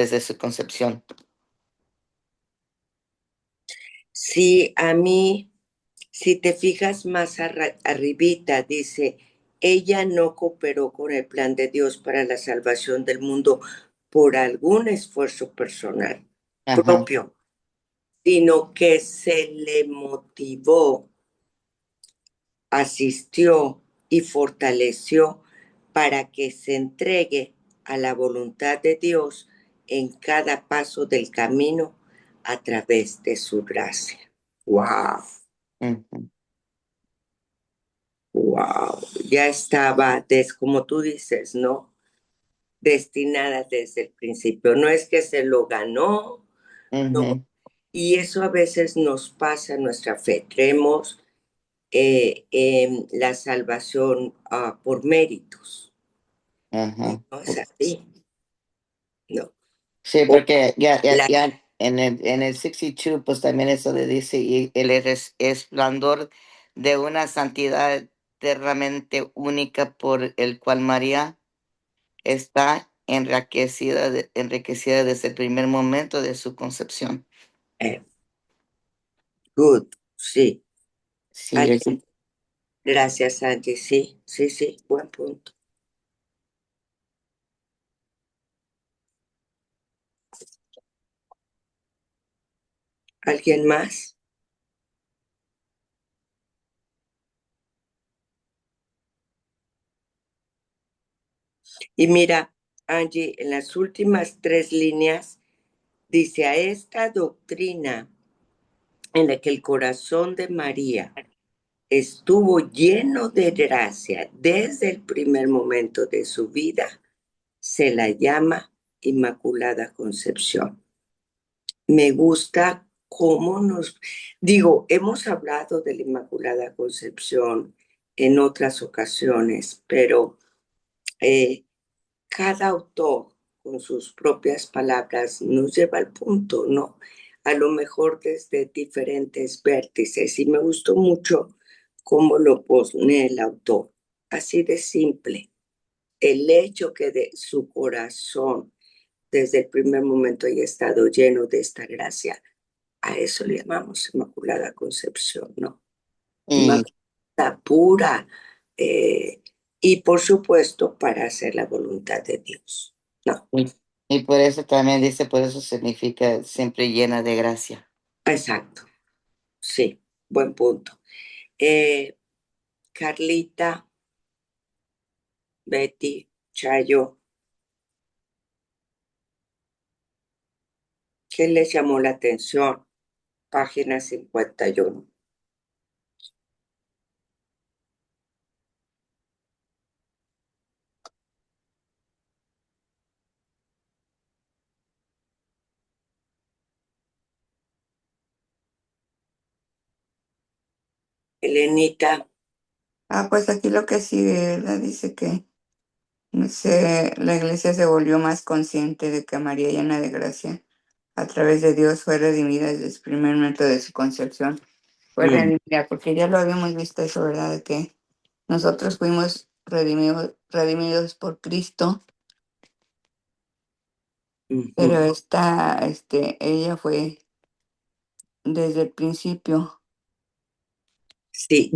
desde su concepción. Sí, a mí, si te fijas más arribita, dice, ella no cooperó con el plan de Dios para la salvación del mundo por algún esfuerzo personal Ajá. propio, sino que se le motivó, asistió y fortaleció para que se entregue a la voluntad de Dios en cada paso del camino a través de su gracia. ¡Wow! Ujú, ¡Wow! Ya estaba, como tú dices, ¿no? Destinada desde el principio. No es que se lo ganó, no. ujú, Y eso a veces nos pasa en nuestra fe. Creemos en la salvación por méritos. Y ajá. no es así, ¿no? Sí, O porque la, ya en el 62, pues también eso le dice, y el resplandor de una santidad eternamente única por el cual María está enriquecida desde el primer momento de su concepción. eh, good, sí. Sí, Alguien, gracias, Angie. Sí, sí, sí, buen punto. ¿Alguien más? Y mira, Angie, en las últimas tres líneas dice a esta doctrina en la que el corazón de María estuvo lleno de gracia desde el primer momento de su vida, se la llama Inmaculada Concepción. Me gusta cómo digo, hemos hablado de la Inmaculada Concepción en otras ocasiones, pero eh, cada autor con sus propias palabras nos lleva al punto, ¿no? A lo mejor desde diferentes vértices. Y me gustó mucho cómo lo pone el autor. Así de simple. El hecho que de su corazón desde el primer momento haya estado lleno de esta gracia, a eso le llamamos Inmaculada Concepción, ¿no? y, Inmaculada pura. eh, y por supuesto, para hacer la voluntad de Dios. No, y, y por eso también dice, por eso significa siempre llena de gracia. exacto. Sí, buen punto. Eh, Carlita, Betty, Chayo, ¿qué les llamó la atención? Página 51. Elenita, Pues aquí lo que sigue, ¿verdad? Dice que la iglesia se volvió más consciente de que María, llena de gracia, a través de Dios, fue redimida desde el primer momento de su concepción. Fue mm, redimida, porque ya lo habíamos visto eso, ¿verdad? De que nosotros fuimos redimidos por Cristo, ujú. pero ella fue desde el principio. Sí,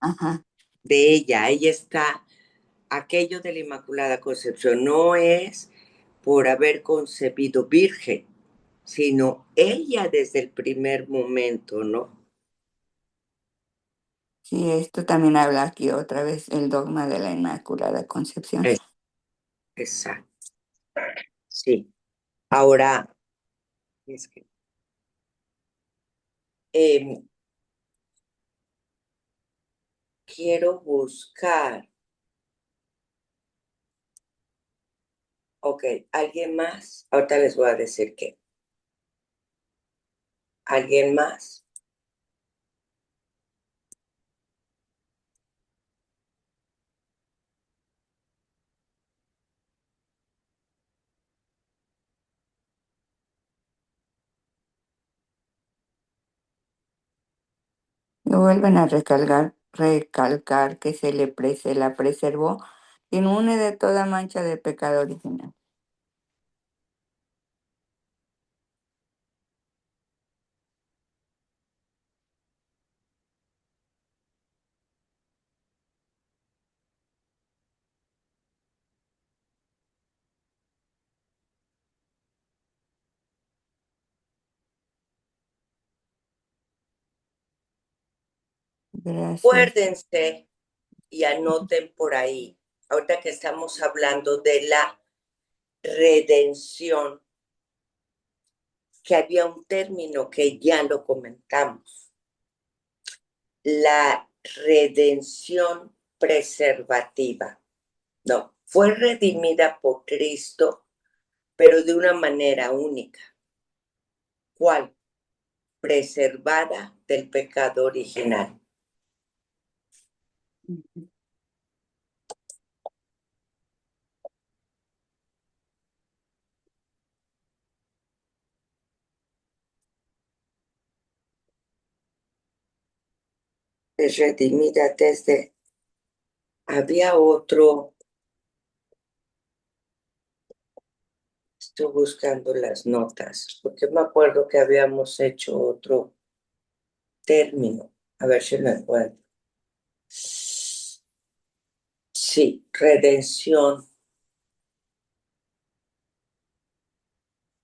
Ajá. de ella. Ahí está aquello de la Inmaculada Concepción. No es por haber concebido virgen, sino ella desde el primer momento, ¿no? Sí, esto también habla aquí otra vez el dogma de la Inmaculada Concepción. Es- Exacto, sí. Ahora, es que, em, quiero buscar. Ok, ¿alguien más? Ahorita les voy a decir que. ¿Alguien más? Y vuelven a recalcar que se la preservó inmune de toda mancha de pecado original. Gracias. Acuérdense y anoten por ahí, ahorita que estamos hablando de la redención, que había un término que ya lo comentamos, la redención preservativa. No, fue redimida por Cristo, pero de una manera única. ¿Cuál? Preservada del pecado original. Es redimida desde... Había otro... Estoy buscando las notas, porque me acuerdo que habíamos hecho otro término. A ver si lo encuentro. Sí, redención.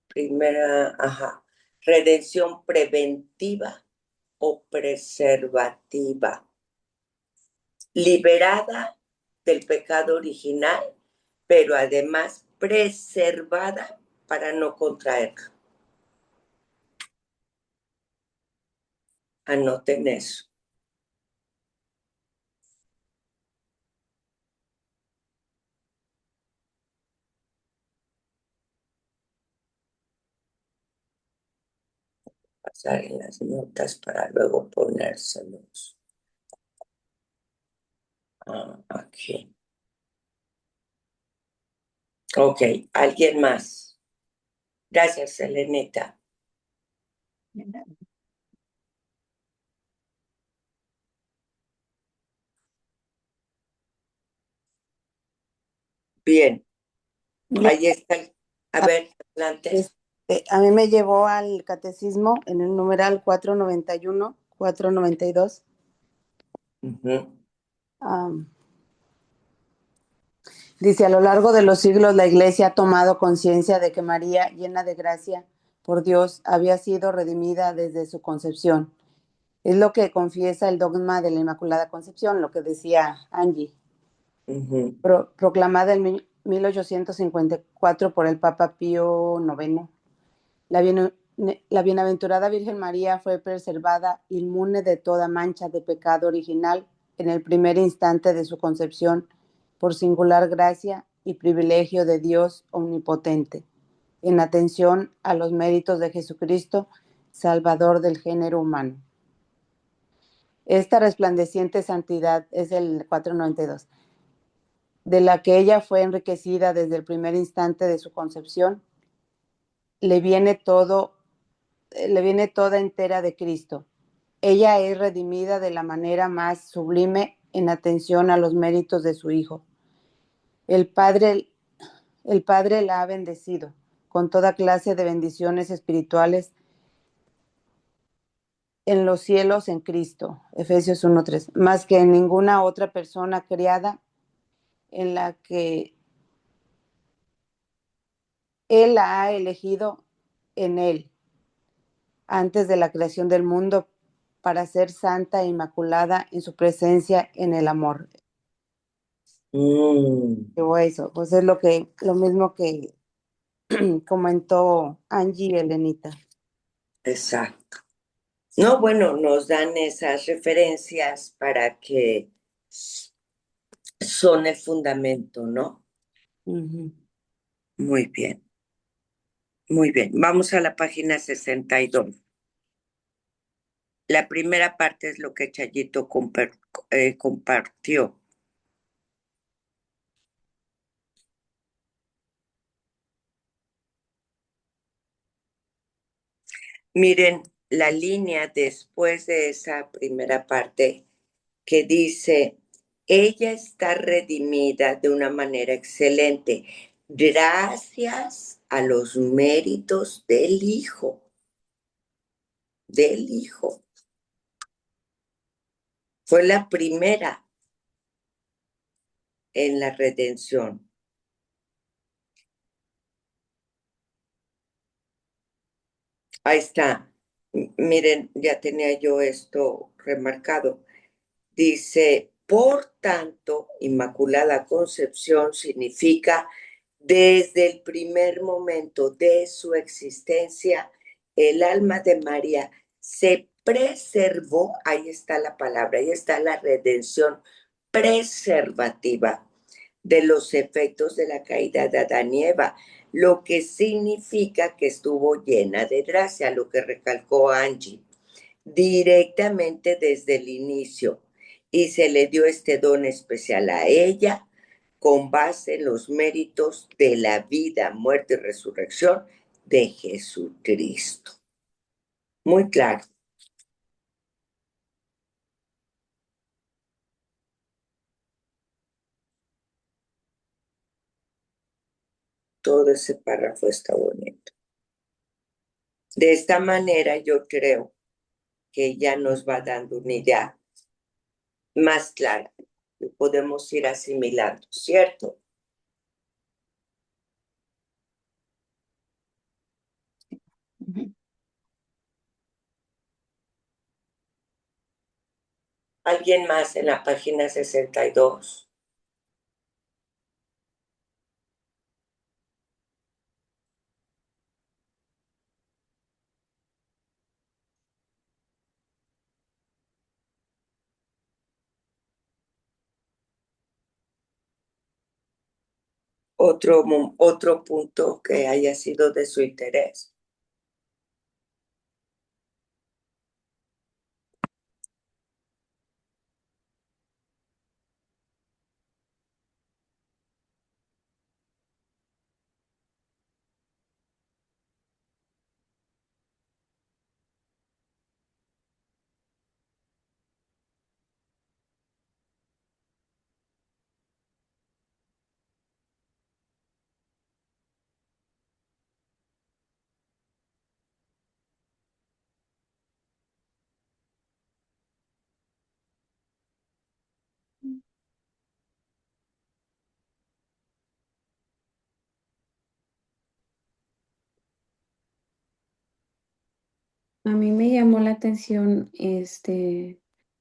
Primera, ajá. Redención preventiva o preservativa. Liberada del pecado original, pero además preservada para no contraerlo. Anoten eso. Pasar en las notas para luego ponérselos. Aquí. Ok, ¿alguien más? Gracias, Elenita. Bien, Mire, ahí está. A ver, adelante. a mí me llevó al catecismo en el numeral 491, 492. Ujú. Dice, a lo largo de los siglos la Iglesia ha tomado conciencia de que María, llena de gracia por Dios, había sido redimida desde su concepción. Es lo que confiesa el dogma de la Inmaculada Concepción, lo que decía Angie, Ujú. proclamada en 1854 por el Papa Pío IX. La bienaventurada Virgen María fue preservada inmune de toda mancha de pecado original en el primer instante de su concepción por singular gracia y privilegio de Dios omnipotente, en atención a los méritos de Jesucristo, Salvador del género humano. Esta resplandeciente santidad es el 492, de la que ella fue enriquecida desde el primer instante de su concepción, le viene toda entera de Cristo. Ella es redimida de la manera más sublime en atención a los méritos de su Hijo. El Padre la ha bendecido con toda clase de bendiciones espirituales en los cielos en Cristo, Efesios 1:3, más que en ninguna otra persona criada en la que Él la ha elegido en Él, antes de la creación del mundo, para ser santa e inmaculada en su presencia en el amor. Eso, pues es lo mismo que comentó Angie y Elenita. Exacto. No, bueno, nos dan esas referencias para que son el fundamento, ¿no? Uh-huh. Muy bien. Muy bien. Vamos a la página 62. La primera parte es lo que Chayito compartió. Miren la línea después de esa primera parte que dice, ella está redimida de una manera excelente, gracias a los méritos del Hijo, del Hijo. Fue la primera en la redención. Ahí está. Miren, ya tenía yo esto remarcado. dice, por tanto, Inmaculada Concepción significa desde el primer momento de su existencia, el alma de María se preservó, ahí está la palabra, ahí está la redención preservativa de los efectos de la caída de Adán y Eva, lo que significa que estuvo llena de gracia, lo que recalcó Angie, directamente desde el inicio. Y se le dio este don especial a ella con base en los méritos de la vida, muerte y resurrección de Jesucristo. Muy claro. Todo ese párrafo está bonito. De esta manera yo creo que ya nos va dando una idea más clara y podemos ir asimilando, ¿cierto? Ujú. ¿Alguien más en la página 62? Otro punto que haya sido de su interés. A mí me llamó la atención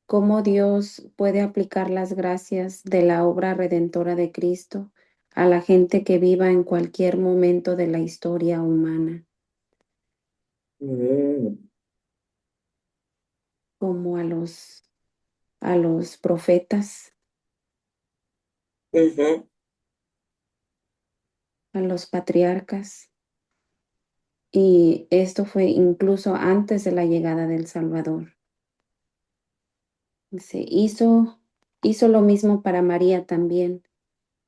cómo Dios puede aplicar las gracias de la obra redentora de Cristo a la gente que viva en cualquier momento de la historia humana, Mm, como a los profetas, ujú, a los patriarcas. Y esto fue incluso antes de la llegada del Salvador. Hizo lo mismo para María también,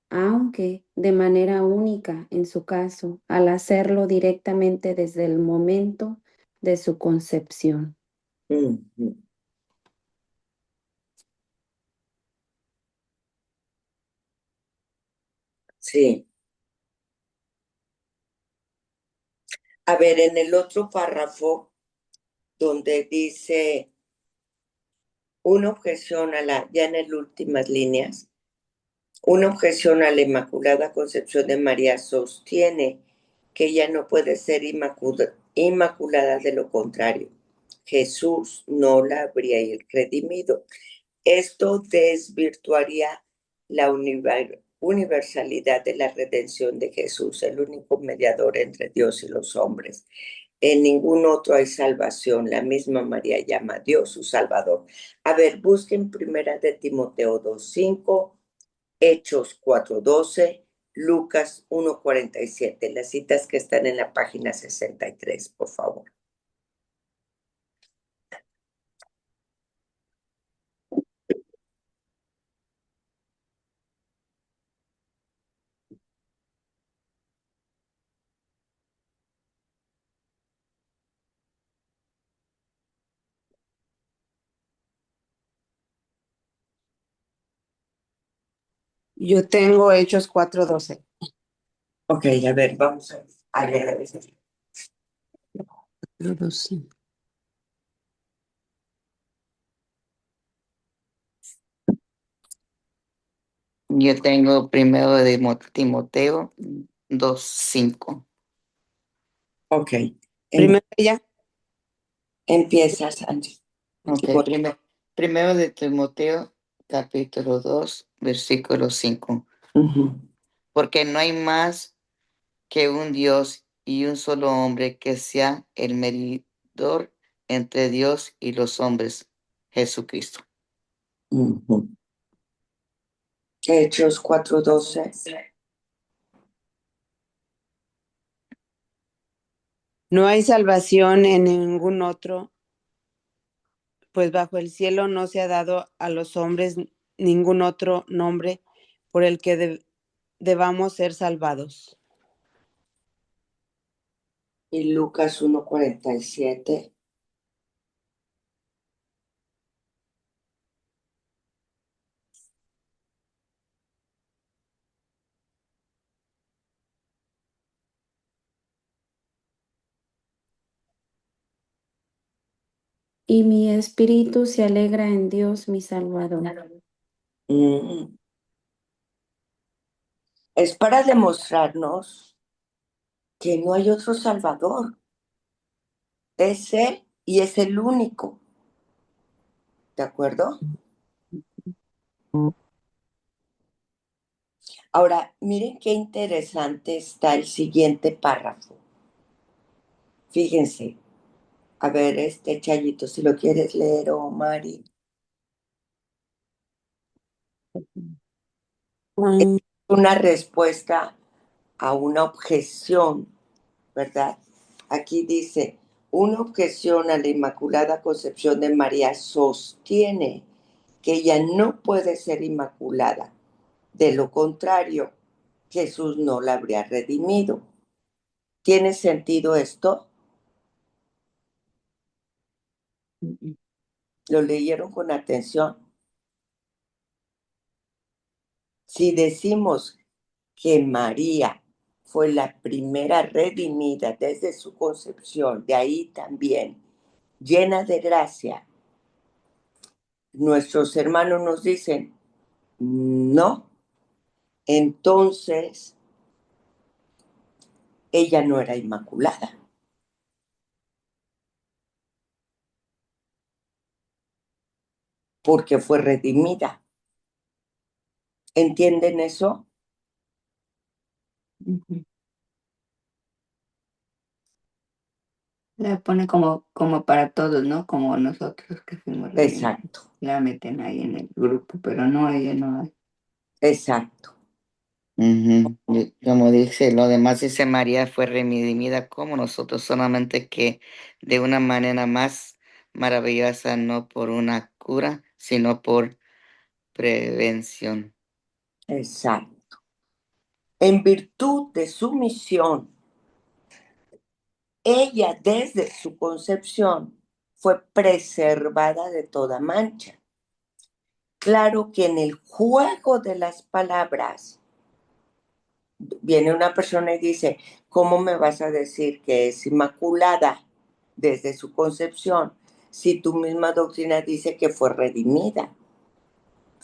aunque de manera única en su caso, al hacerlo directamente desde el momento de su concepción. ujú. Sí. A ver, en el otro párrafo donde dice una objeción ya en las últimas líneas, una objeción a la Inmaculada Concepción de María sostiene que ella no puede ser inmaculada, de lo contrario, Jesús no la habría redimido. Esto desvirtuaría la universalidad de la redención de Jesús, el único mediador entre Dios y los hombres. En ningún otro hay salvación. La misma María llama a Dios su Salvador. A ver, busquen Primera de Timoteo 2:5, Hechos 4:12, Lucas 1:47, las citas que están en la página 63, por favor. Yo tengo Hechos 4:12. Ok, a ver, vamos a leer. 4:12. Yo tengo primero de Timoteo 2:5. Ok, Primero ella. empiezas, Angie. Ok, Bueno. primero de Timoteo capítulo 2, versículo 5. Ujú. Porque no hay más que un Dios y un solo hombre que sea el medidor entre Dios y los hombres, Jesucristo. Ujú. Hechos 4:12. No hay salvación en ningún otro, pues bajo el cielo no se ha dado a los hombres ningún otro nombre por el que debamos ser salvados. Y Lucas 1:47. Y mi espíritu se alegra en Dios, mi Salvador. Mm. Es para demostrarnos que no hay otro Salvador. Es Él y es el único. ¿De acuerdo? Ahora, miren qué interesante está el siguiente párrafo. Fíjense. A ver, Chayito, si lo quieres leer, o Mari. Mm, Una respuesta a una objeción, ¿verdad? Aquí dice, una objeción a la Inmaculada Concepción de María sostiene que ella no puede ser inmaculada. De lo contrario, Jesús no la habría redimido. ¿Tiene sentido esto? ¿Lo leyeron con atención? Si decimos que María fue la primera redimida desde su concepción, de ahí también, llena de gracia, nuestros hermanos nos dicen, no, entonces ella no era inmaculada, porque fue redimida. ¿Entienden eso? Ujú. La pone como para todos, ¿no? Como nosotros que fuimos redimidos. Exacto, La meten ahí en el grupo, pero no, ella no. exacto. Ujú. Y como dice, lo demás dice María fue redimida como nosotros, solamente que de una manera más maravillosa, no por una cura, sino por prevención. Exacto. En virtud de su misión, ella desde su concepción fue preservada de toda mancha. Claro que en el juego de las palabras viene una persona y dice, ¿cómo me vas a decir que es inmaculada desde su concepción si tu misma doctrina dice que fue redimida?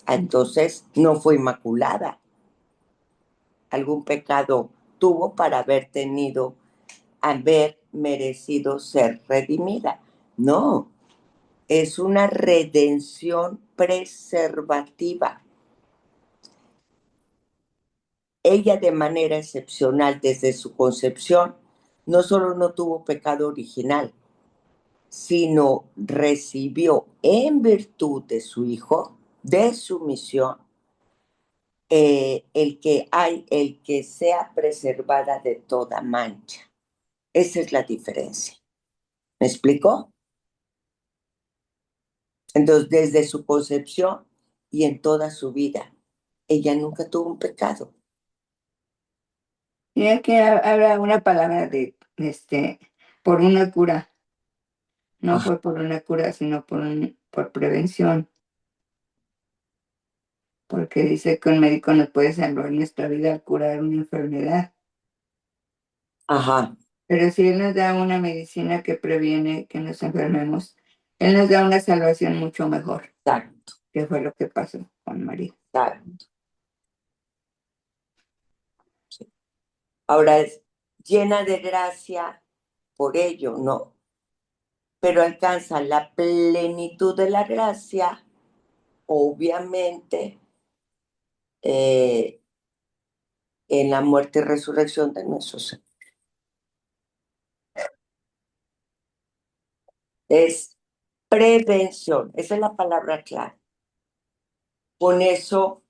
Entonces no fue inmaculada. Algún pecado tuvo para haber merecido ser redimida. No, es una redención preservativa. Ella de manera excepcional desde su concepción no solo no tuvo pecado original, sino recibió en virtud de su Hijo, de su misión, el que sea preservada de toda mancha. Esa es la diferencia. ¿Me explicó? Entonces, desde su concepción y en toda su vida, ella nunca tuvo un pecado. Y aquí habla una palabra de, por una cura. No Ah, fue por una cura, sino por prevención. Porque dice que un médico nos puede salvar nuestra vida al curar una enfermedad. ajá, Pero si Él nos da una medicina que previene que nos enfermemos, Él nos da una salvación mucho mejor, exacto, que fue lo que pasó con María. exacto. Ahora es llena de gracia por ello, ¿no? Pero alcanza la plenitud de la gracia obviamente en la muerte y resurrección de nuestro Señor. Es prevención, esa es la palabra clave. Con eso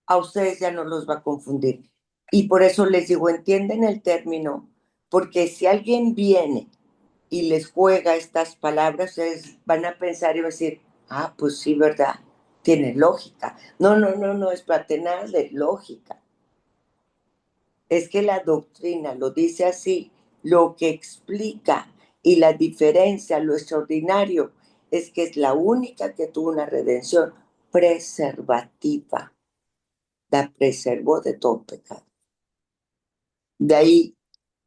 a ustedes ya no los va a confundir. Y por eso les digo, entienden el término, porque si alguien viene y les juega estas palabras, ustedes van a pensar y van a decir, ah, pues sí, ¿verdad? Tiene lógica. No, es para tener de lógica. Es que la doctrina lo dice así, lo que explica y la diferencia, lo extraordinario, es que es la única que tuvo una redención preservativa, la preservó de todo pecado. De ahí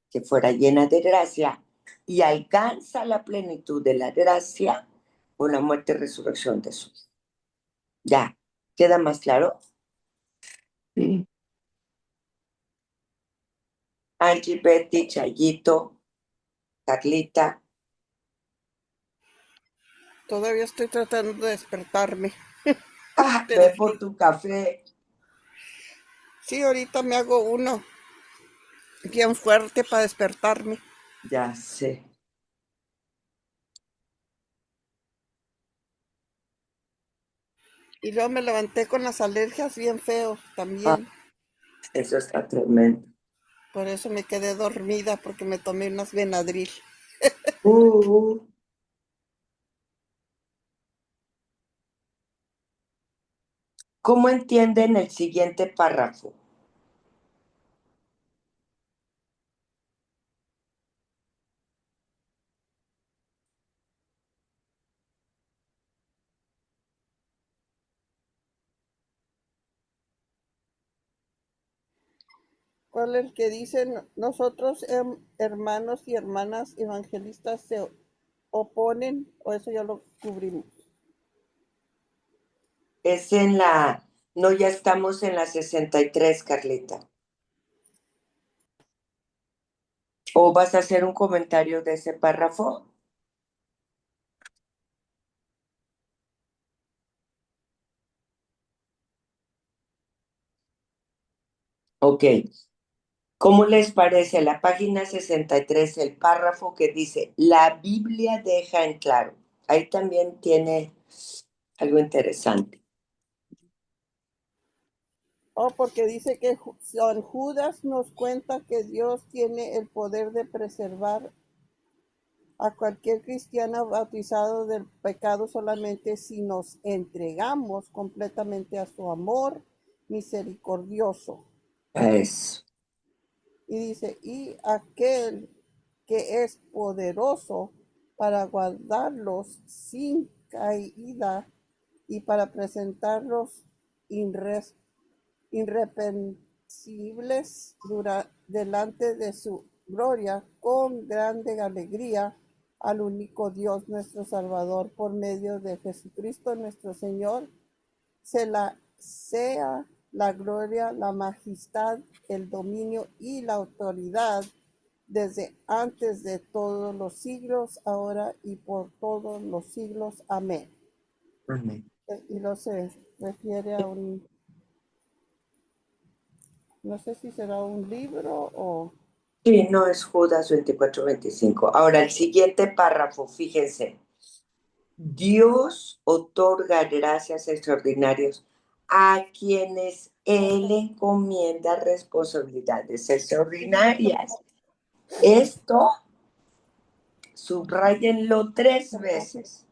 que fuera llena de gracia y alcanza la plenitud de la gracia con la muerte y resurrección de Jesús. ¿Ya? ¿Queda más claro? Sí. Angie, Betty, Chayito, Carlita. Todavía estoy tratando de despertarme. Ah, Pero ve por tu café. sí, ahorita me hago uno bien fuerte para despertarme. Ya sé. Y luego me levanté con las alergias bien feo Ah, también. eso está tremendo. Por eso me quedé dormida porque me tomé unas Benadryl. Uh. ¿Cómo entienden el siguiente párrafo? ¿Cuál es el que dicen nosotros, hermanos y hermanas evangelistas, se oponen? ¿O eso ya lo cubrimos? Es en la... No, ya estamos en la 63, Carlita. ¿O vas a hacer un comentario de ese párrafo? Ok. ¿Cómo les parece la página 63, el párrafo que dice, la Biblia deja en claro? Ahí también tiene algo interesante. Oh, porque dice que San Judas nos cuenta que Dios tiene el poder de preservar a cualquier cristiano bautizado del pecado solamente si nos entregamos completamente a su amor misericordioso. Eso. Y dice, y aquel que es poderoso para guardarlos sin caída y para presentarlos irreprensibles delante de su gloria con grande alegría al único Dios nuestro Salvador por medio de Jesucristo nuestro Señor, sea la gloria, la majestad, el dominio y la autoridad desde antes de todos los siglos, ahora y por todos los siglos. Amén. Amén. Y no se refiere a un, no sé si será un libro o... Sí, no es Judas 24-25. Ahora, el siguiente párrafo, fíjense. Dios otorga gracias extraordinarias a quienes Él encomienda responsabilidades extraordinarias. Esto, subrayenlo 3 veces.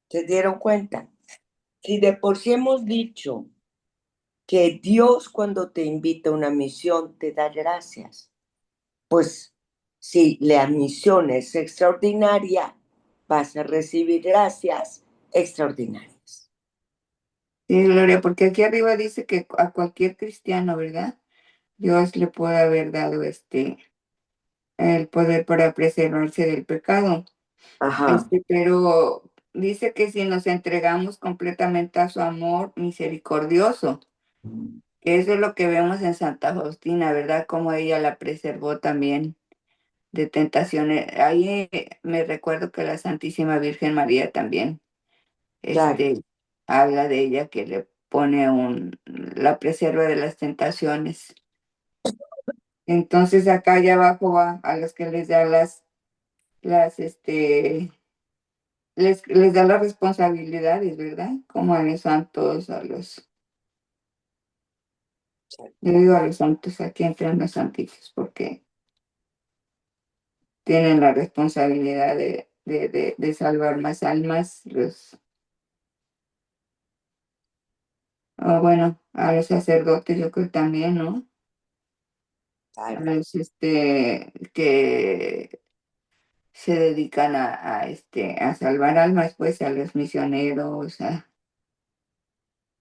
¿Se dieron cuenta? Si de por sí hemos dicho que Dios cuando te invita a una misión te da gracias, pues si la misión es extraordinaria, vas a recibir gracias extraordinarias. Sí, Gloria, porque aquí arriba dice que a cualquier cristiano, ¿verdad? Dios le puede haber dado el poder para preservarse del pecado. Ajá. Pero dice que si nos entregamos completamente a su amor misericordioso, que eso es lo que vemos en Santa Faustina, ¿verdad? Como ella la preservó también de tentaciones. Ahí me recuerdo que la Santísima Virgen María también, Claro, habla de ella que le pone la preserva de las tentaciones. Entonces acá allá abajo va a los que les da les da las responsabilidades, ¿verdad? Como a los santos, yo digo a los santos, aquí entran los santitos, porque tienen la responsabilidad de salvar más almas, bueno, a los sacerdotes yo creo también, ¿no? A claro, los que se dedican a salvar almas, pues a los misioneros, a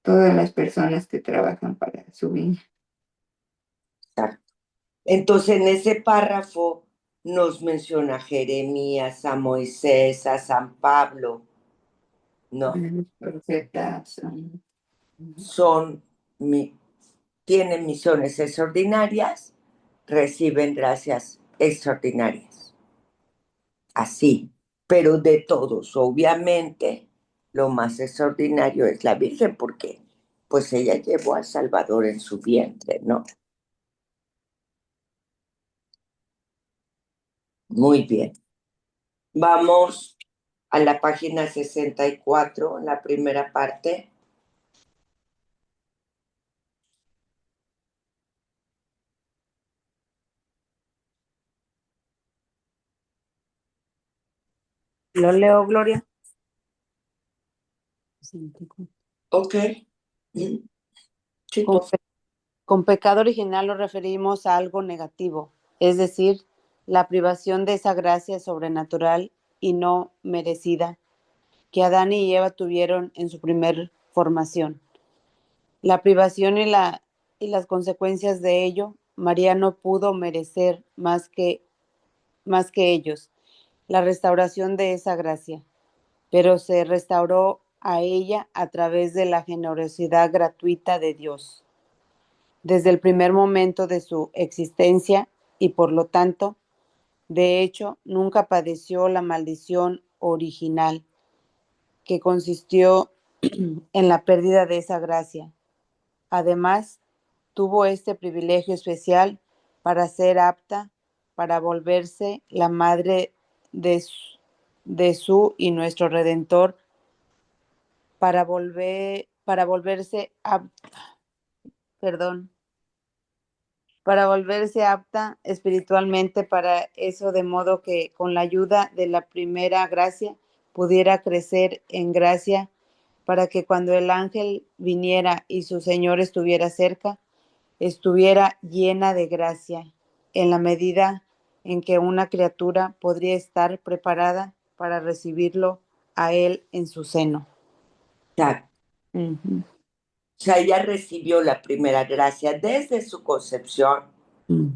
todas las personas que trabajan para su viña. claro. Entonces, en ese párrafo nos menciona a Jeremías, a Moisés, a San Pablo, ¿no? Profetas, Son, tienen misiones extraordinarias, reciben gracias extraordinarias. Así, pero de todos, obviamente, lo más extraordinario es la Virgen, porque pues ella llevó al Salvador en su vientre, ¿no? Muy bien. Vamos a la página 64, la primera parte. ¿Lo leo, Gloria? Ok. Sí, Con, por favor. con pecado original nos referimos a algo negativo, es decir, la privación de esa gracia sobrenatural y no merecida que Adán y Eva tuvieron en su primer formación. La privación y las consecuencias de ello, María no pudo merecer más que ellos la restauración de esa gracia, pero se restauró a ella a través de la generosidad gratuita de Dios, desde el primer momento de su existencia y por lo tanto, de hecho, nunca padeció la maldición original que consistió en la pérdida de esa gracia. Además, tuvo este privilegio especial para ser apta para volverse la madre de su y nuestro Redentor, para volverse perdón, para volverse apta espiritualmente para eso, de modo que con la ayuda de la primera gracia pudiera crecer en gracia, para que cuando el ángel viniera y su Señor estuviera cerca, estuviera llena de gracia, en la medida en que una criatura podría estar preparada para recibirlo a Él en su seno. Claro. Uh-huh. O sea, ella recibió la primera gracia desde su concepción, Uh-huh.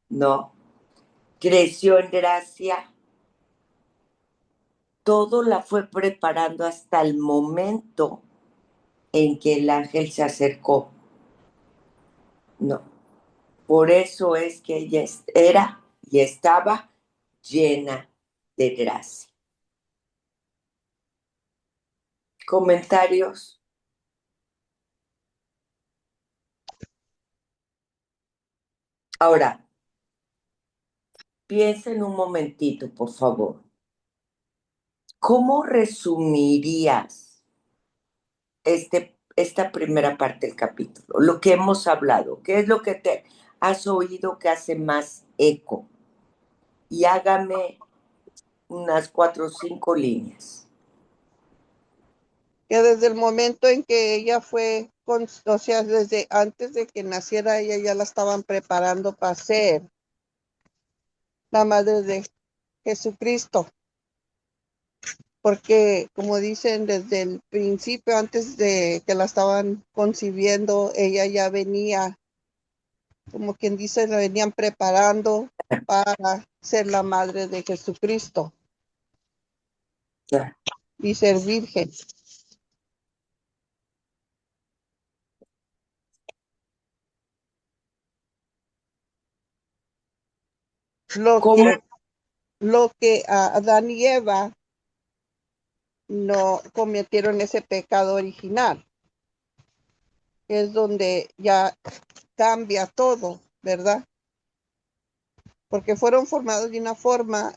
¿no? Creció en gracia, todo la fue preparando hasta el momento en que el ángel se acercó, ¿no? Por eso es que ella era y estaba llena de gracia. ¿Comentarios? Ahora, piensen un momentito, por favor. ¿Cómo resumirías esta primera parte del capítulo? Lo que hemos hablado, ¿qué es lo que te has oído que hace más eco? Y hágame unas 4 o 5 líneas. Que desde el momento en que ella fue, o sea, desde antes de que naciera ella ya la estaban preparando para ser la madre de Jesucristo. Porque, como dicen, desde el principio, antes de que la estaban concibiendo, ella ya venía, como quien dice, la venían preparando para ser la madre de Jesucristo Ya. y ser virgen. Lo ¿Cómo? que lo que Adán y Eva no cometieron ese pecado original. Es donde ya cambia todo, ¿verdad? Porque fueron formados de una forma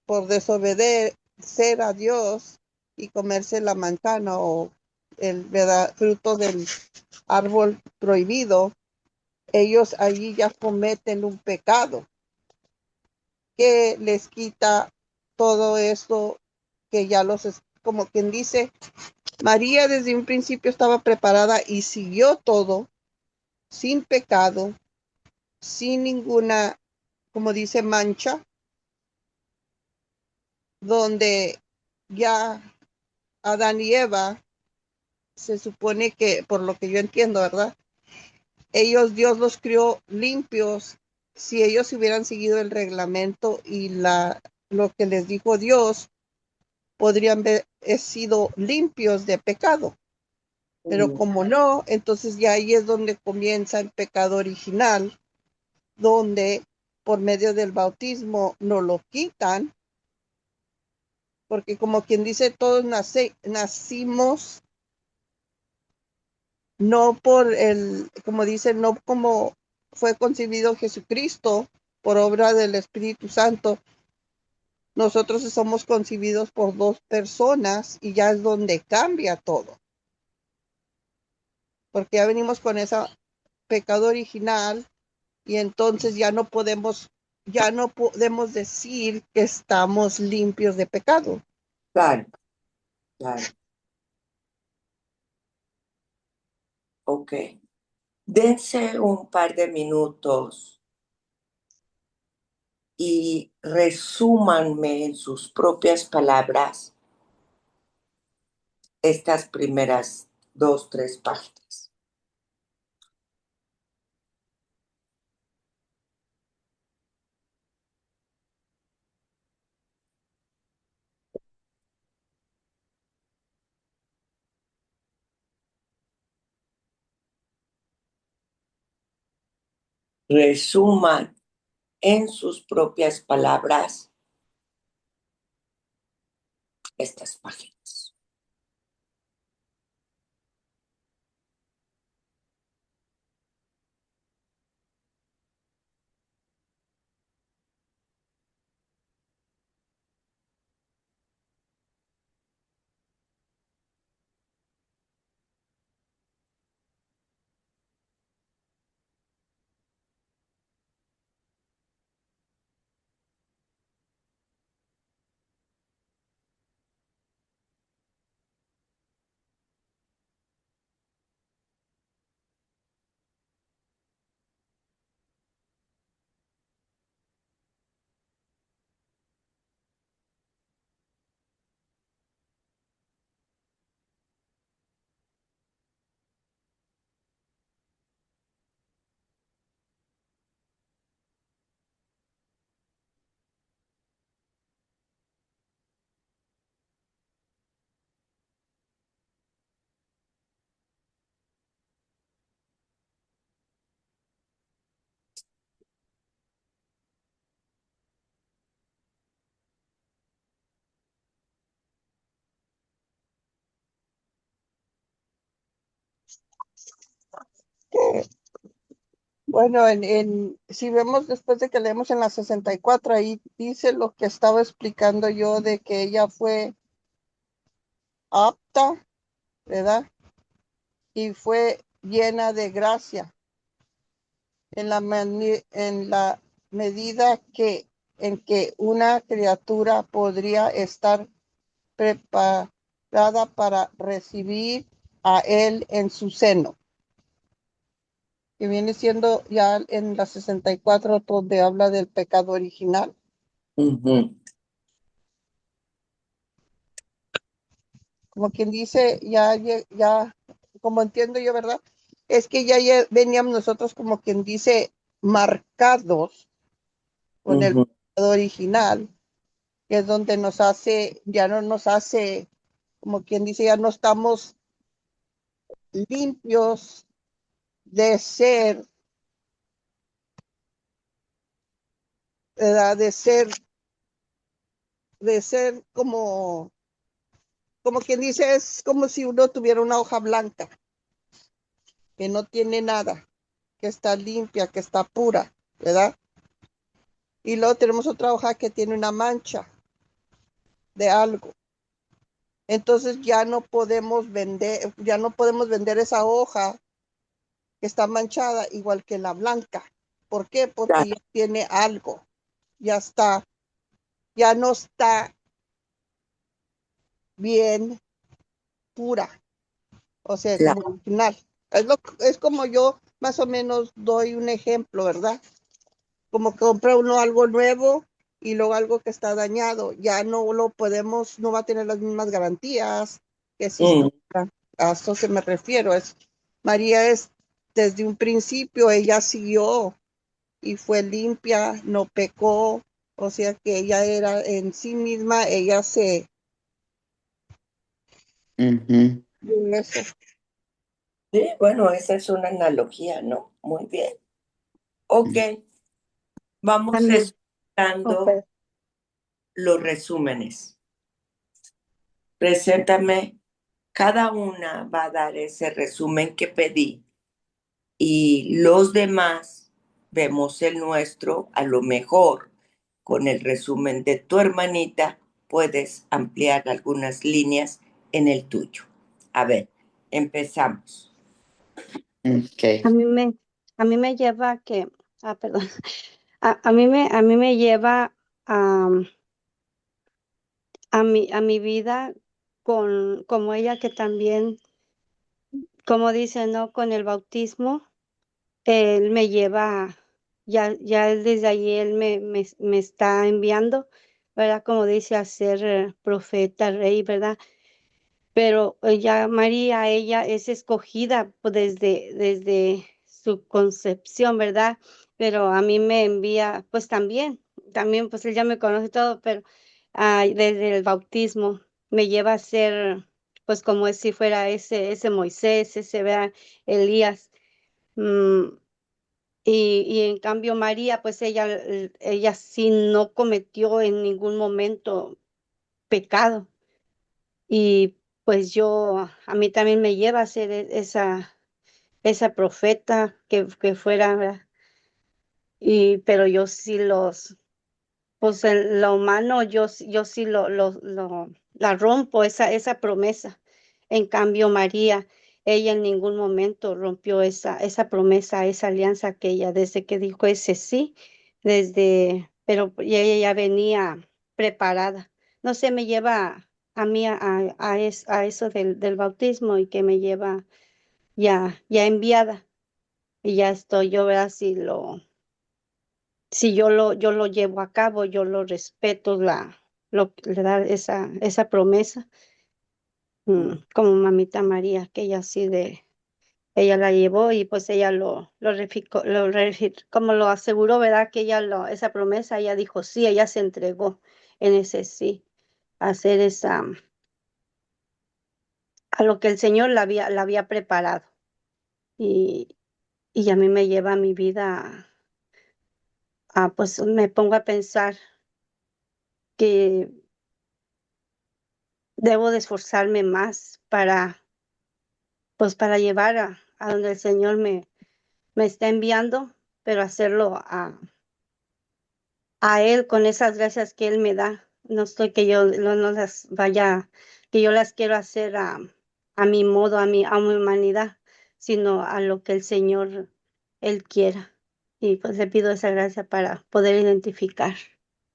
por desobedecer a Dios y comerse la manzana o el fruto del árbol prohibido. Ellos allí ya cometen un pecado que les quita todo eso que ya como quien dice, María desde un principio estaba preparada y siguió todo sin pecado, sin ninguna, como dice, mancha, donde ya Adán y Eva, se supone que, por lo que yo entiendo, ¿verdad? Dios los crió limpios. Si ellos hubieran seguido el reglamento y lo que les dijo Dios, podrían haber sido limpios de pecado. Pero como no, entonces ya ahí es donde comienza el pecado original, donde por medio del bautismo no lo quitan, porque como quien dice, todos nacimos no por como dice, no como fue concebido Jesucristo por obra del Espíritu Santo. Nosotros somos concebidos por dos personas y ya es donde cambia todo, porque ya venimos con ese pecado original y entonces ya no podemos decir que estamos limpios de pecado. Claro, claro. Ok. Dense un par de minutos y resúmanme en sus propias palabras estas primeras 2, 3 páginas. Resuman en sus propias palabras estas páginas. Bueno, si vemos después de que leemos en la 64, ahí dice lo que estaba explicando yo de que ella fue apta, ¿verdad? Y fue llena de gracia en la medida en que una criatura podría estar preparada para recibir a él en su seno, que viene siendo ya en la 64 donde habla del pecado original. Como quien dice, ya, como entiendo yo, ¿verdad? Es que ya veníamos nosotros como quien dice marcados con el pecado original, que es donde ya no nos hace, como quien dice, ya no estamos limpios de ser, ¿verdad? De ser de ser como quien dice, es como si uno tuviera una hoja blanca, que no tiene nada, que está limpia, que está pura, ¿verdad? Y luego tenemos otra hoja que tiene una mancha de algo. Entonces ya no podemos vender esa hoja que está manchada igual que la blanca. ¿Por qué? Porque Claro, ya tiene algo, ya está, ya no está bien pura, o sea, claro. como original. Es como yo más o menos doy un ejemplo, ¿verdad? Como que compra uno algo nuevo y luego algo que está dañado, ya no lo podemos, no va a tener las mismas garantías que si está. Mm, A eso se me refiero. María es desde un principio, ella siguió y fue limpia, no pecó, o sea que ella era en sí misma, ella se Ujú. eso. sí, bueno, esa es una analogía, ¿no? Muy bien. Ok, vamos Amén. escuchando Ok. los resúmenes. Preséntame, cada una va a dar ese resumen que pedí y los demás vemos el nuestro, a lo mejor con el resumen de tu hermanita puedes ampliar algunas líneas en el tuyo. A ver, empezamos. Ok. A mí me, a mí me lleva a que, perdón, a mí me lleva a, a mi vida como ella que también, como dice, ¿no? Con el bautismo, él me lleva, ya él desde allí él me está enviando, ¿verdad? Como dice, a ser profeta, rey, ¿verdad? Pero ella, María, ella es escogida pues, desde su concepción, ¿verdad? Pero a mí me envía, pues también, pues él ya me conoce todo, pero desde el bautismo me lleva a ser, pues como si fuera ese Moisés, ese, ¿verdad? Elías. mm, y en cambio María, pues ella sí no cometió en ningún momento pecado. Y pues a mí también me lleva a ser esa profeta que fuera, ¿verdad? Pero yo sí pues en lo humano, yo sí la rompo, esa promesa. En cambio, María, ella en ningún momento rompió esa promesa, esa alianza que ella, desde que dijo ese sí, y ella ya venía preparada. No sé, me lleva a mí a eso del bautismo y que me lleva ya enviada. Y ya estoy, yo veo si yo lo llevo a cabo, yo lo respeto, le da esa promesa, como mamita María, que ella sí ella la llevó y pues ella como lo aseguró, ¿verdad? Que esa promesa, ella dijo sí, ella se entregó en ese sí, a hacer a lo que el Señor la había preparado. Y, y a mí me lleva a mi vida pues me pongo a pensar que debo de esforzarme más pues para llevar a donde el Señor me está enviando, pero hacerlo a Él con esas gracias que Él me da. No estoy que yo no las vaya, que yo las quiero hacer a mi modo, a mi humanidad, sino a lo que el Señor, Él quiera. Y pues le pido esa gracia para poder identificar.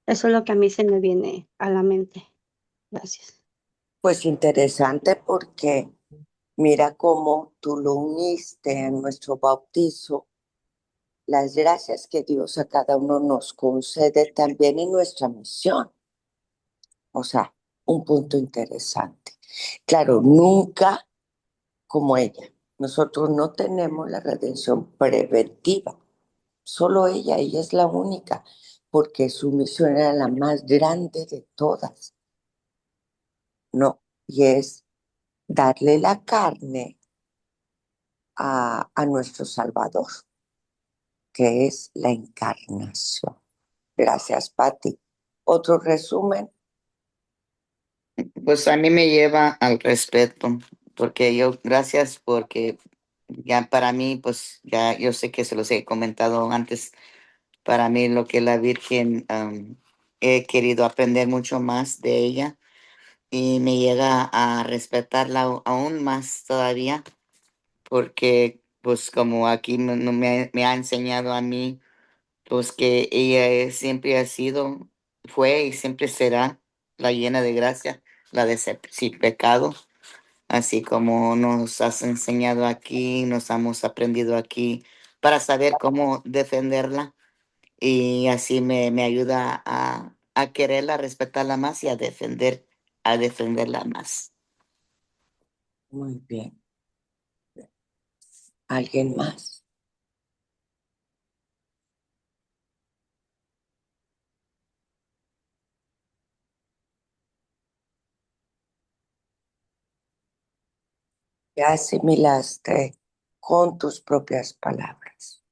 Eso es lo que a mí se me viene a la mente. Gracias. Pues interesante porque mira cómo tú lo uniste en nuestro bautizo, las gracias que Dios a cada uno nos concede también en nuestra misión. O sea, un punto interesante. Claro, nunca como ella. Nosotros no tenemos la redención preventiva, solo ella es la única, porque su misión era la más grande de todas, ¿no? Y es darle la carne a nuestro Salvador, que es la encarnación. Gracias, Patti. Otro resumen. Pues a mí me lleva al respeto, porque gracias porque ya para mí, pues ya yo sé que se los he comentado antes, para mí lo que la Virgen, he querido aprender mucho más de ella y me llega a respetarla aún más todavía, porque pues como aquí no me ha enseñado a mí, pues que ella siempre ha sido, fue y siempre será la llena de gracia, la de sin pecado, así como nos has enseñado aquí, nos hemos aprendido aquí para saber cómo defenderla y así me ayuda a quererla, respetarla más y a defenderla más. Muy bien. ¿Alguien más? Ya asimilaste con tus propias palabras.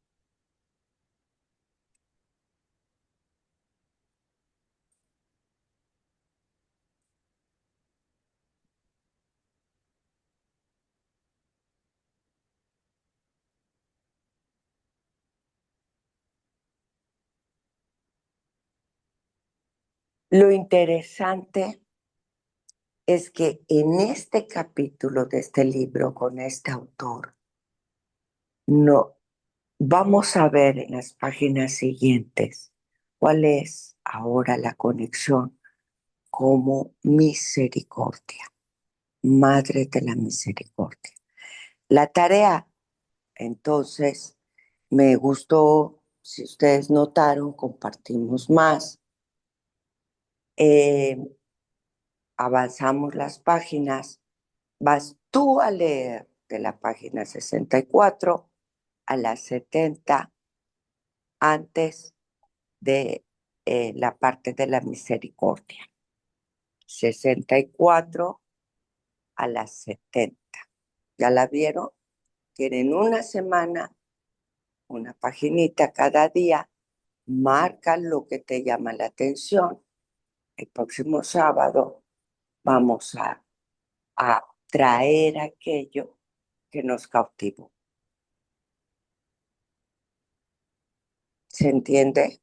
Lo interesante es que en este capítulo de este libro con este autor, no vamos a ver en las páginas siguientes cuál es ahora la conexión como misericordia, Madre de la Misericordia. La tarea, entonces, me gustó, si ustedes notaron, compartimos más, eh, avanzamos las páginas, vas tú a leer de la página 64 a la 70 antes de la parte de la misericordia. 64 a las 70. ¿Ya la vieron? Tienen una semana, una paginita cada día, marca lo que te llama la atención. El próximo sábado vamos a traer aquello que nos cautivó. ¿Se entiende?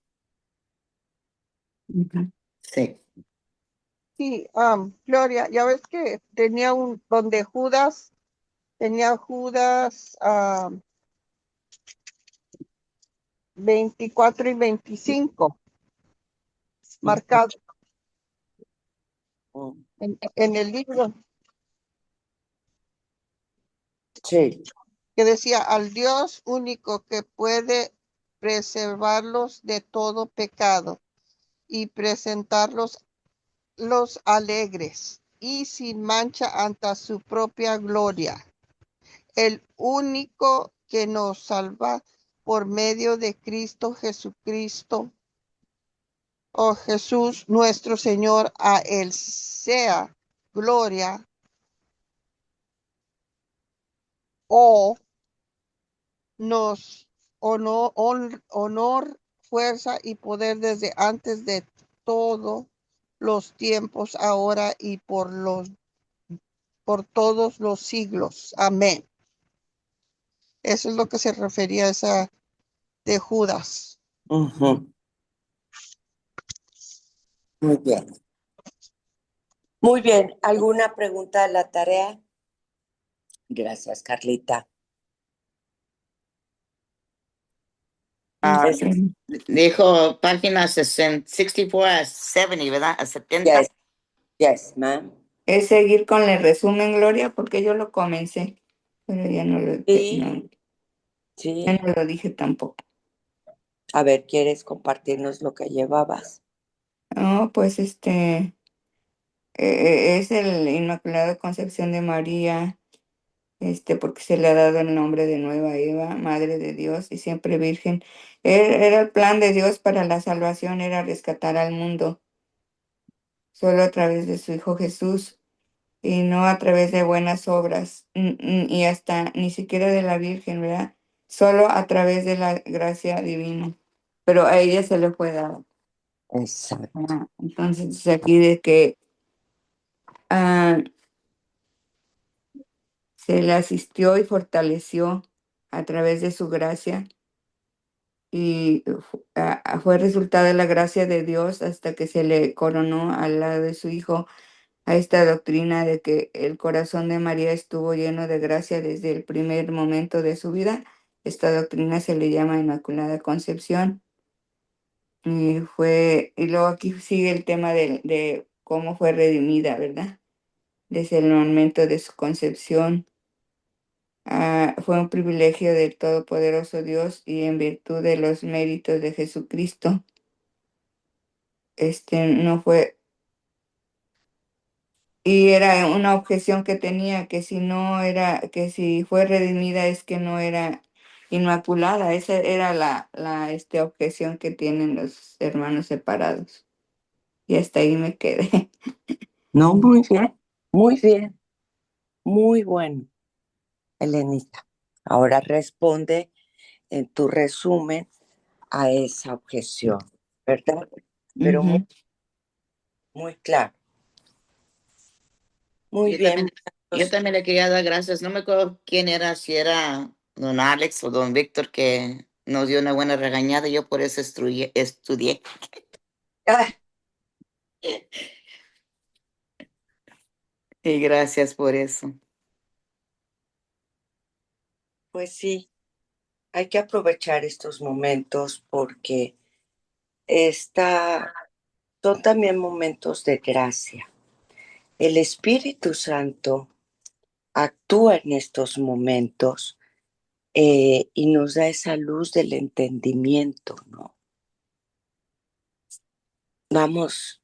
Sí. Sí, Gloria, ya ves que tenía donde Judas, tenía Judas 24 y 25 marcados Mm, en el libro, sí, que decía al Dios único que puede preservarlos de todo pecado y presentarlos los alegres y sin mancha ante su propia gloria. El único que nos salva por medio de Cristo Jesucristo, oh Jesús nuestro Señor, a Él sea gloria, o nos honor, fuerza y poder desde antes de todos los tiempos, ahora y por todos los siglos. Amén. Eso es lo que se refería a esa de Judas. ujú, muy bien. Muy bien, ¿alguna pregunta de la tarea? Gracias, Carlita. Es- Dijo página 64 a 70, ¿verdad? A 70. yes, yes, ma'am. Es seguir con el resumen, Gloria, porque yo lo comencé, pero ya no lo, Sí, no, ya sí. no lo dije tampoco. A ver, ¿quieres compartirnos lo que llevabas? No, pues es el Inmaculada Concepción de María, porque se le ha dado el nombre de Nueva Eva, Madre de Dios y siempre Virgen. Era el plan de Dios para la salvación, era rescatar al mundo, solo a través de su Hijo Jesús y no a través de buenas obras, y hasta ni siquiera de la Virgen, ¿verdad? Solo a través de la gracia divina. Pero a ella se le fue dado. Exacto. Entonces, aquí de que ah, se le asistió y fortaleció a través de su gracia y fue resultado de la gracia de Dios hasta que se le coronó al lado de su hijo a esta doctrina de que el corazón de María estuvo lleno de gracia desde el primer momento de su vida. Esta doctrina se le llama Inmaculada Concepción. Y luego aquí sigue el tema de cómo fue redimida, ¿verdad? Desde el momento de su concepción. Fue un privilegio del Todopoderoso Dios y en virtud de los méritos de Jesucristo. No fue, y era una objeción que tenía, que si no era, que si fue redimida es que no era inmaculada. Esa era la objeción que tienen los hermanos separados. Y hasta ahí me quedé. No, muy bien, muy bien, muy bueno, Elenita. Ahora responde en tu resumen a esa objeción, ¿verdad? Pero muy, Ujú. muy claro. Muy Yo bien. también, yo también le quería dar gracias. No me acuerdo quién era, si era don Alex o don Víctor, que nos dio una buena regañada. Yo por eso estudié. Ah, Y gracias por eso. pues sí, hay que aprovechar estos momentos porque son también momentos de gracia. El Espíritu Santo actúa en estos momentos y nos da esa luz del entendimiento, ¿no? Vamos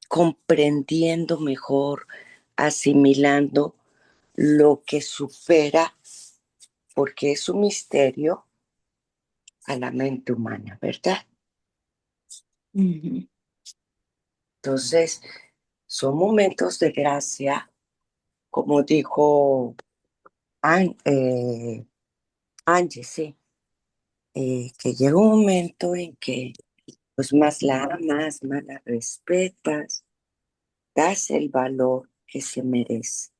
comprendiendo mejor, asimilando lo que supera, porque es un misterio a la mente humana, ¿verdad? Ujú. Entonces, son momentos de gracia, como dijo Angie, sí, que llega un momento en que pues más la amas, más la respetas, das el valor que se merece.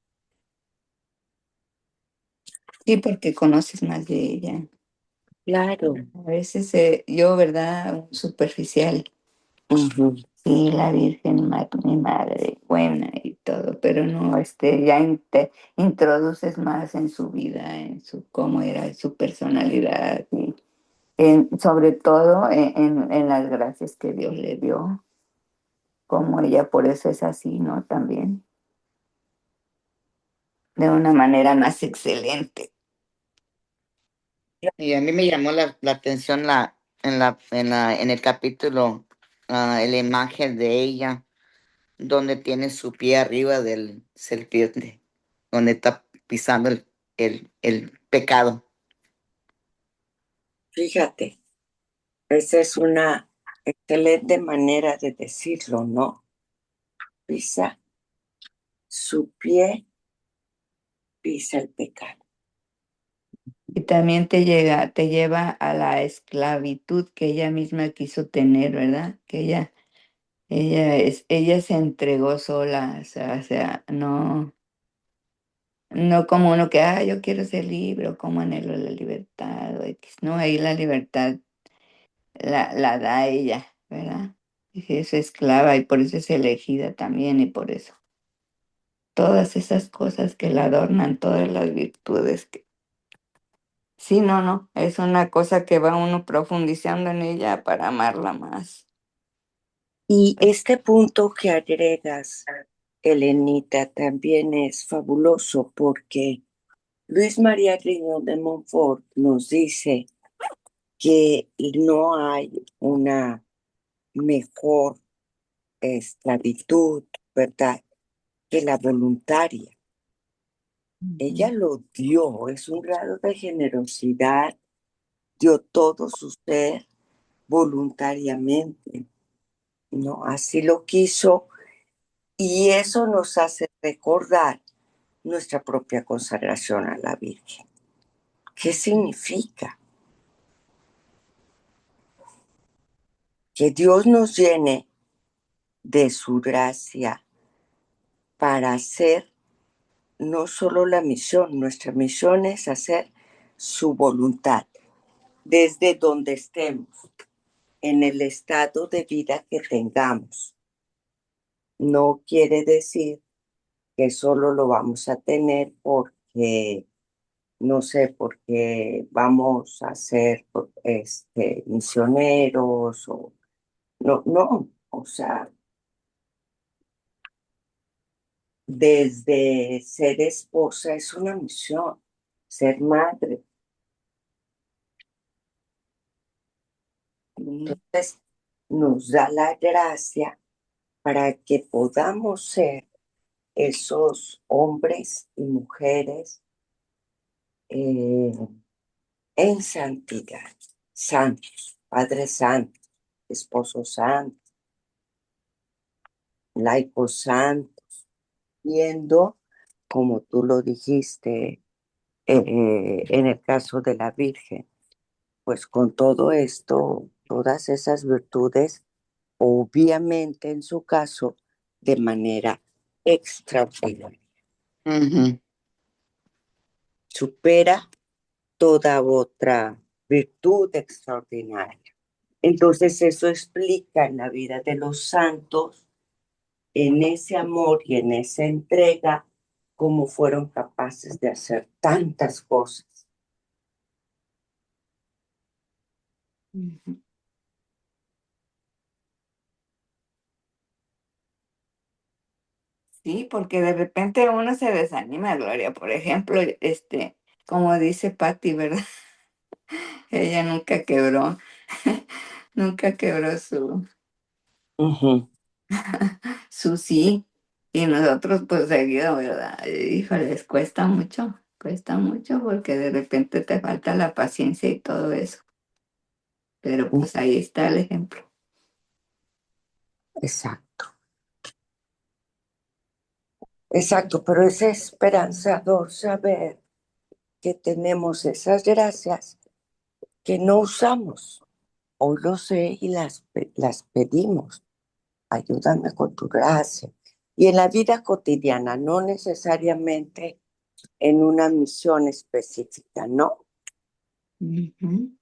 Sí, porque conoces más de ella. Claro. A veces yo, ¿verdad? Superficial. Ujú. Sí, la Virgen, mi madre, buena y todo, pero no, ya te introduces más en su vida, en su cómo era su personalidad y sobre todo en las gracias que Dios le dio, como ella por eso es así, ¿no? También, de una manera más excelente. Y a mí me llamó la atención en el capítulo, la imagen de ella, donde tiene su pie arriba del serpiente, donde está pisando el pecado. Fíjate, esa es una excelente manera de decirlo, ¿no? Pisa su pie, pisa el pecado. Y también te lleva a la esclavitud que ella misma quiso tener, ¿verdad? Que ella se entregó sola, o sea, no, no como uno que, yo quiero ser libre, o como anhelo la libertad, o X. No, ahí la libertad la da ella, ¿verdad? Y es esclava y por eso es elegida también y por eso. Todas esas cosas que la adornan, todas las virtudes que... Sí, no, es una cosa que va uno profundizando en ella para amarla más. Y este punto que agregas, Elenita, también es fabuloso porque Luis María Griñón de Montfort nos dice que no hay una mejor esclavitud, ¿verdad?, que la voluntaria. Ella lo dio, es un grado de generosidad, dio todo su ser voluntariamente, ¿no? Así lo quiso y eso nos hace recordar nuestra propia consagración a la Virgen. ¿Qué significa? Que Dios nos llene de su gracia para hacer no solo la misión, nuestra misión es hacer su voluntad desde donde estemos, en el estado de vida que tengamos. No quiere decir que solo lo vamos a tener porque, no sé, porque vamos a ser misioneros o no, o sea, desde ser esposa es una misión, ser madre. Entonces, nos da la gracia para que podamos ser esos hombres y mujeres eh, en santidad, santos, padres santos, esposos santos, laicos santos, viendo, como tú lo dijiste, en el caso de la Virgen, pues con todo esto, todas esas virtudes, obviamente en su caso, de manera extraordinaria. Supera toda otra virtud extraordinaria. Entonces eso explica en la vida de los santos, en ese amor y en esa entrega, cómo fueron capaces de hacer tantas cosas. Sí, porque de repente uno se desanima, Gloria. Por ejemplo, como dice Patti, ¿verdad? Ella nunca quebró, nunca quebró su sí. Y nosotros pues seguido, ¿verdad? Híjoles, cuesta mucho porque de repente te falta la paciencia y todo eso. Pero pues ahí está el ejemplo. Exacto, exacto, pero es esperanzador saber que tenemos esas gracias que no usamos. Hoy lo sé y las pedimos. Ayúdame con tu gracia. Y en la vida cotidiana, no necesariamente en una misión específica, ¿no? Ujú.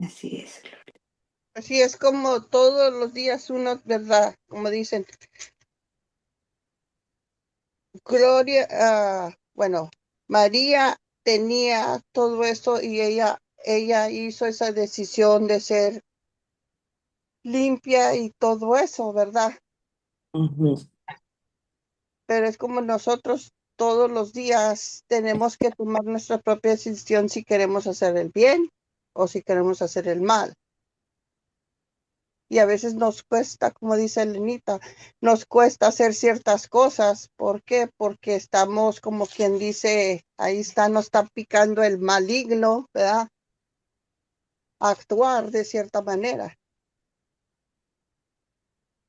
Así es. Así es como todos los días uno, ¿verdad? Como dicen, bueno, María tenía todo esto y ella hizo esa decisión de ser limpia y todo eso, ¿verdad? Pero es como nosotros todos los días tenemos que tomar nuestra propia decisión si queremos hacer el bien o si queremos hacer el mal. Y a veces nos cuesta, como dice Elenita, nos cuesta hacer ciertas cosas. ¿Por qué? Porque estamos, como quien dice, ahí está, nos está picando el maligno, ¿verdad? Actuar de cierta manera.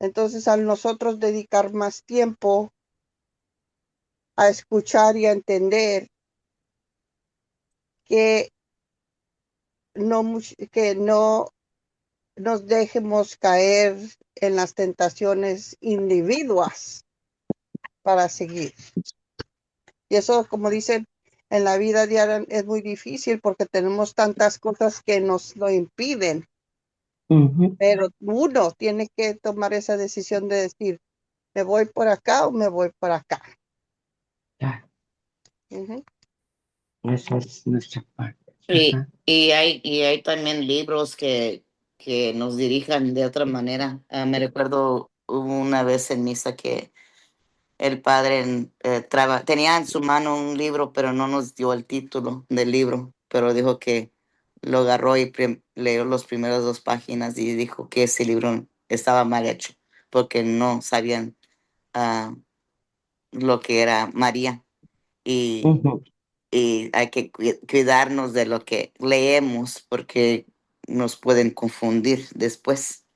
Entonces, al nosotros dedicar más tiempo a escuchar y a entender que que no nos dejemos caer en las tentaciones individuas para seguir. Y eso, como dicen, en la vida diaria es muy difícil porque tenemos tantas cosas que nos lo impiden. Pero uno tiene que tomar esa decisión de decir, ¿me voy por acá o me voy por acá? Claro, Ujú. esa es nuestra parte. Y hay también libros que nos dirijan de otra manera. Me recuerdo hubo una vez en misa que el padre tenía en su mano un libro, pero no nos dio el título del libro, pero dijo que lo agarró y leyó las primeras dos páginas y dijo que ese libro estaba mal hecho, porque no sabían ah, lo que era María. Y, y hay que cuidarnos de lo que leemos, porque nos pueden confundir después.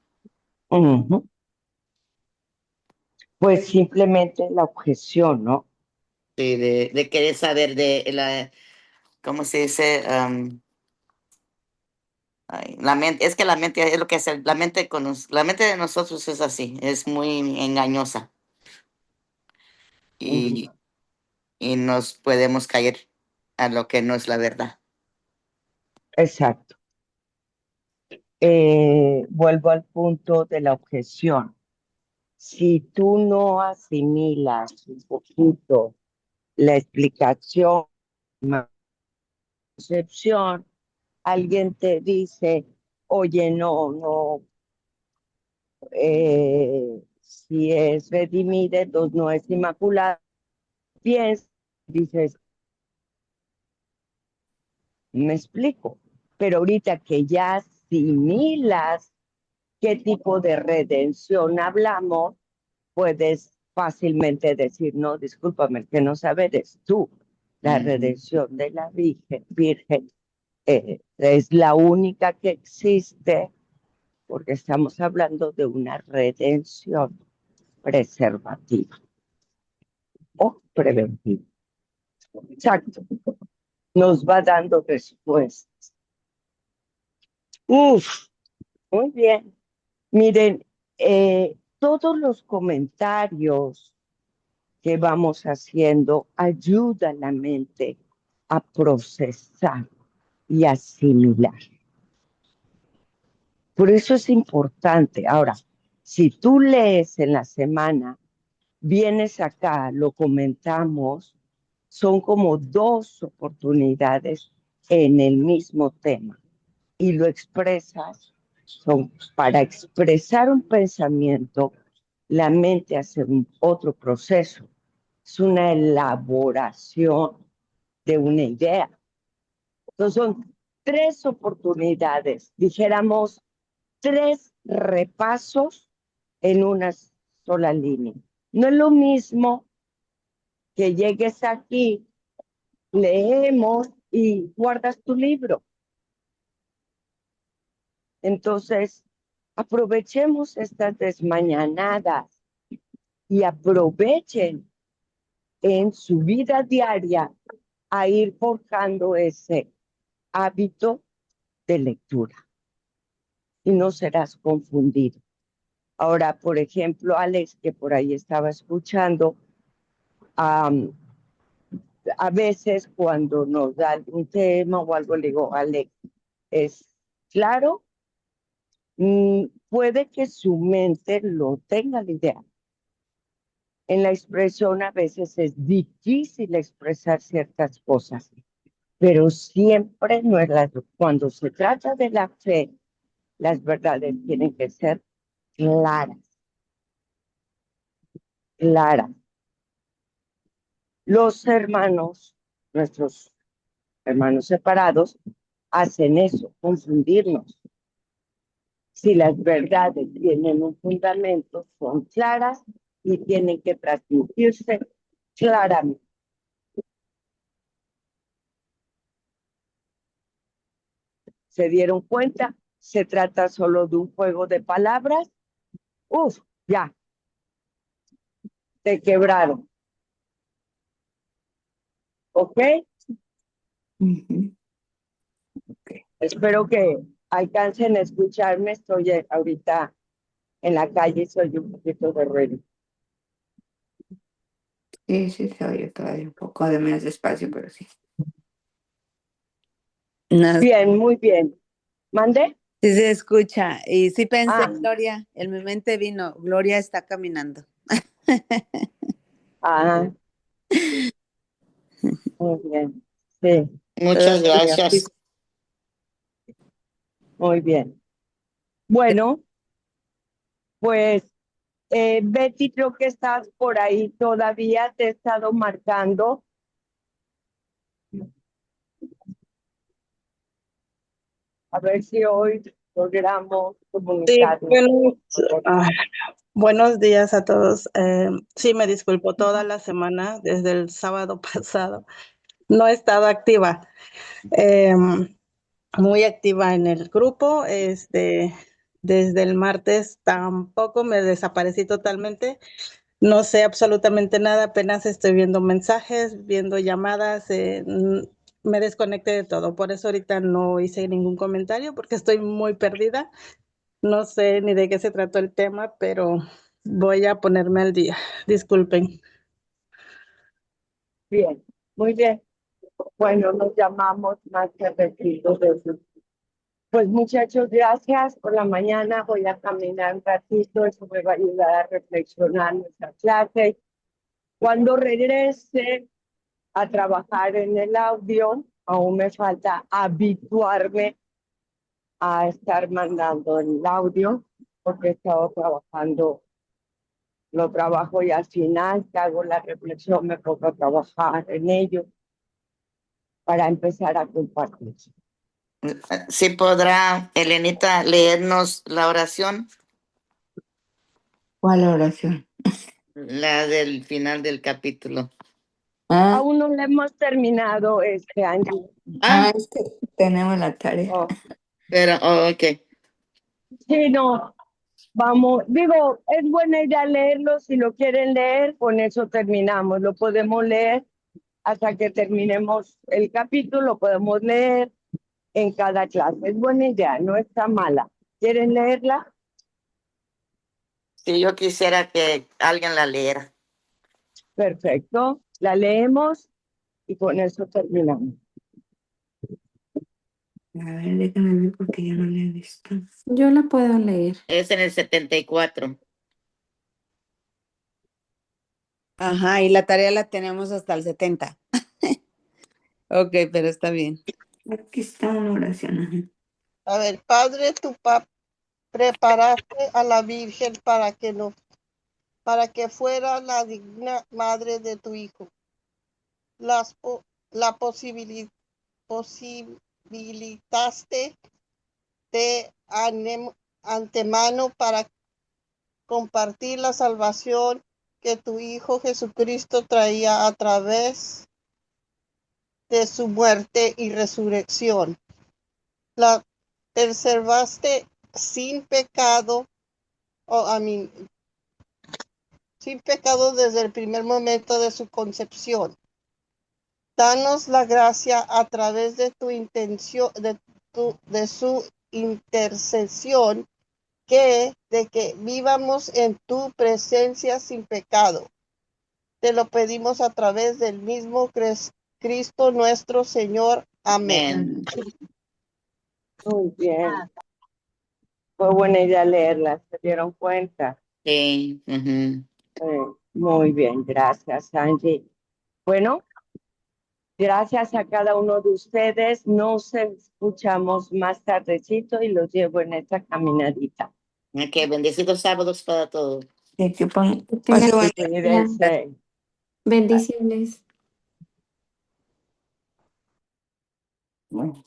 Pues simplemente la objeción, ¿no? Sí, de querer saber ¿cómo se dice? Ay, la mente, es que la mente es lo que es la mente la mente de nosotros es así, es muy engañosa y, y nos podemos caer a lo que no es la verdad. Exacto. Vuelvo al punto de la objeción. Si tú no asimilas un poquito la explicación, la concepción, alguien te dice, oye, no, si es redimida, entonces no es inmaculada, piensas, dices, me explico, pero ahorita que ya asimilas qué tipo de redención hablamos, puedes fácilmente decir, no, discúlpame, el que no sabe eres tú. La redención de la Virgen es la única que existe porque estamos hablando de una redención preservativa o preventiva. Exacto. Nos va dando respuestas. Uf, muy bien. Miren, todos los comentarios que vamos haciendo ayudan a la mente a procesar y asimilar. Por eso es importante. Ahora, si tú lees en la semana, vienes acá, lo comentamos, son como 2 oportunidades en el mismo tema y lo expresas, son para expresar un pensamiento, la mente hace otro proceso, es una elaboración de una idea. Entonces son 3 oportunidades, dijéramos 3 repasos en una sola línea. No es lo mismo que llegues aquí, leemos y guardas tu libro. Entonces, aprovechemos estas desmañanadas y aprovechen en su vida diaria a ir forjando ese hábito de lectura y no serás confundido. Ahora, por ejemplo, Alex, que por ahí estaba escuchando, a veces cuando nos da algún tema o algo, le digo, Alex, ¿es claro? Puede que su mente lo tenga la idea. En la expresión a veces es difícil expresar ciertas cosas, pero siempre no es cuando se trata de la fe, las verdades tienen que ser claras, claras. Los hermanos, nuestros hermanos separados, hacen eso, confundirnos. Si las verdades tienen un fundamento, son claras y tienen que transmitirse claramente. ¿Se dieron cuenta? Se trata solo de un juego de palabras. Uf, ya, te quebraron. ¿Ok? Espero que alcancen a escucharme. Estoy ahorita en la calle y soy un poquito de ruido. Sí, sí, se oye todavía un poco de menos despacio, pero sí. No, Bien, muy bien. ¿Mande? sí se escucha. Y sí pensé, Ah, Gloria, en mi mente vino, Gloria está caminando. ah, muy bien. Sí, Muchas sí, gracias. muy bien. Bueno, pues Betty, creo que estás por ahí todavía, te he estado marcando. A ver si hoy logramos Sí, comunicarnos. ah, buenos días a todos. Sí, me disculpo, toda la semana, desde el sábado pasado, no he estado activa, muy activa en el grupo. Desde el martes tampoco me desaparecí totalmente. No sé absolutamente nada, apenas estoy viendo mensajes, viendo llamadas. me desconecté de todo. Por eso ahorita no hice ningún comentario porque estoy muy perdida. No sé ni de qué se trató el tema, pero voy a ponerme al día. Disculpen. Bien, muy bien. Bueno, nos llamamos más tardecito de eso. Pues muchachos, gracias por la mañana. Voy a caminar un ratito, eso me va a ayudar a reflexionar nuestra clase. Cuando regrese a trabajar en el audio, aún me falta habituarme a estar mandando el audio, porque he estado trabajando, lo trabajo y al final que hago la reflexión me pongo a trabajar en ello para empezar a compartir. ¿Sí podrá Elenita leernos la oración? ¿Cuál oración? La del final del capítulo. Aún no lo hemos terminado, Angie. Es que tenemos la tarea. Oh, Pero, ok. sí, no, vamos, digo, es buena idea leerlo, si lo quieren leer, con eso terminamos, lo podemos leer hasta que terminemos el capítulo, lo podemos leer en cada clase, es buena idea, no está mala. ¿Quieren leerla? Si yo quisiera que alguien la leera. Perfecto, la leemos y con eso terminamos. A ver, déjame ver porque yo no la he visto. Yo la puedo leer. Es en el 74. Ajá, y la tarea la tenemos hasta el 70. Ok, pero está bien. Aquí está una oración. A ver, Padre, tu papá preparaste a la Virgen para que fuera la digna madre de tu hijo. La posibilitaste de antemano para compartir la salvación que tu Hijo Jesucristo traía a través de su muerte y resurrección. La preservaste sin pecado, sin pecado desde el primer momento de su concepción. Danos la gracia a través de tu intención, de su intercesión, de que vivamos en tu presencia sin pecado. Te lo pedimos a través del mismo Cristo nuestro Señor. Amén. Muy bien. Fue buena idea leerla, ¿se dieron cuenta? Sí. Muy bien, gracias, Angie. Bueno, gracias a cada uno de ustedes. Nos escuchamos más tardecito y los llevo en esta caminadita. Ok, bendecidos sábados para todos. Que Que tengan pase buen Cuídense. bendiciones. Bueno.